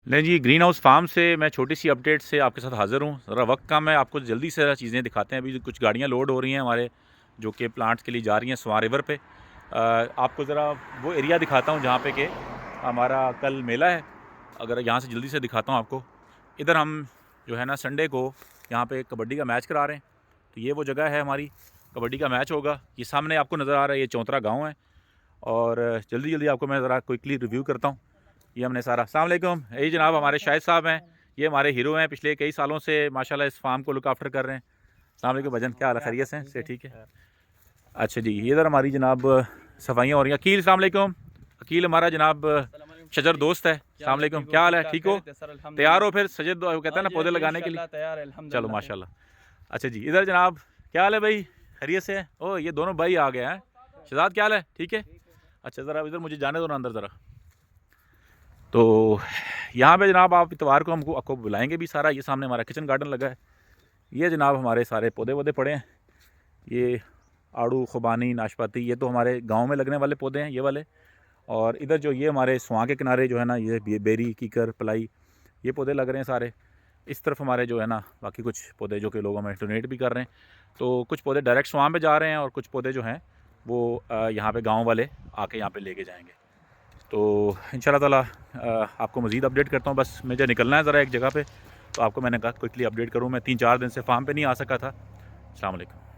नहीं जी, green house farm से मैं छोटी सी अपडेट से आपके साथ हाज़िर हूँ। ज़रा वक्त कम है, आपको जल्दी से चीज़ें दिखाते हैं। अभी कुछ गाड़ियाँ लोड हो रही हैं हमारे, जो कि प्लांट्स के लिए जा रही हैं स्वां रिवर पे। आपको ज़रा वो एरिया दिखाता हूँ जहाँ पे कि हमारा कल मेला है। अगर यहाँ से जल्दी से दिखाता हूँ आपको। इधर हम जो है ना संडे को यहाँ पे कबड्डी का मैच करा रहे हैं। तो ये वो जगह है हमारी, कबड्डी का मैच होगा। ये सामने आपको नज़र आ रहा है, ये चौंतरा गाँव है। और जल्दी जल्दी आपको मैं ज़रा क्विकली रिव्यू करता हूँ। ये हमने सारा अस्सलाम वालेकुम, यही जनाब हमारे शाहिद साहब हैं। ये हमारे हीरो हैं, पिछले कई सालों से माशाल्लाह इस फार्म को लुक आफ्टर कर रहे हैं। अस्सलाम वालेकुम भजन, क्या हाल है, खैरियत से ठीक है। अच्छा जी, ये इधर हमारी जनाब सफाइयाँ हो रही हैं। अकील अस्सलाम वालेकुम, अकील हमारा जनाब शजर दोस्त है। अस्सलाम वालेकुम, क्या हाल है, ठीक हो, तैयार हो फिर सजद कहता है ना पौधे लगाने के लिए, चलो माशाल्लाह। अच्छा जी, इधर जनाब क्या हाल है भाई, खैरियत से है। ओ ये दोनों भाई आ गए हैं। शहजाद क्या हाल है, ठीक है। अच्छा ज़रा इधर मुझे जाने दो ना अंदर ज़रा। तो यहाँ पे जनाब आप इतवार को हमको आपको बुलाएंगे भी सारा। ये सामने हमारा किचन गार्डन लगा है। ये जनाब हमारे सारे पौधे वौधे पड़े हैं। ये आड़ू, खुबानी, नाशपाती, ये तो हमारे गांव में लगने वाले पौधे हैं ये वाले। और इधर जो ये हमारे स्वां के किनारे जो है ना, ये बेरी, कीकर, पलाई, ये पौधे लग रहे हैं सारे। इस तरफ हमारे जो है ना बाकी कुछ पौधे जो कि लोग हमें डोनेट भी कर रहे हैं। तो कुछ पौधे डायरेक्ट स्वां पे जा रहे हैं और कुछ पौधे जो हैं वो यहाँ पे गाँव वाले आके यहाँ पे लेके जाएंगे। तो इंशाल्लाह ताला आपको मज़ीद अपडेट करता हूँ। बस मुझे निकलना है ज़रा एक जगह पे, तो आपको मैंने कहा क्विकली अपडेट करूँ। मैं 3-4 दिन से फार्म पे नहीं आ सका था। अस्सलाम वालेकुम।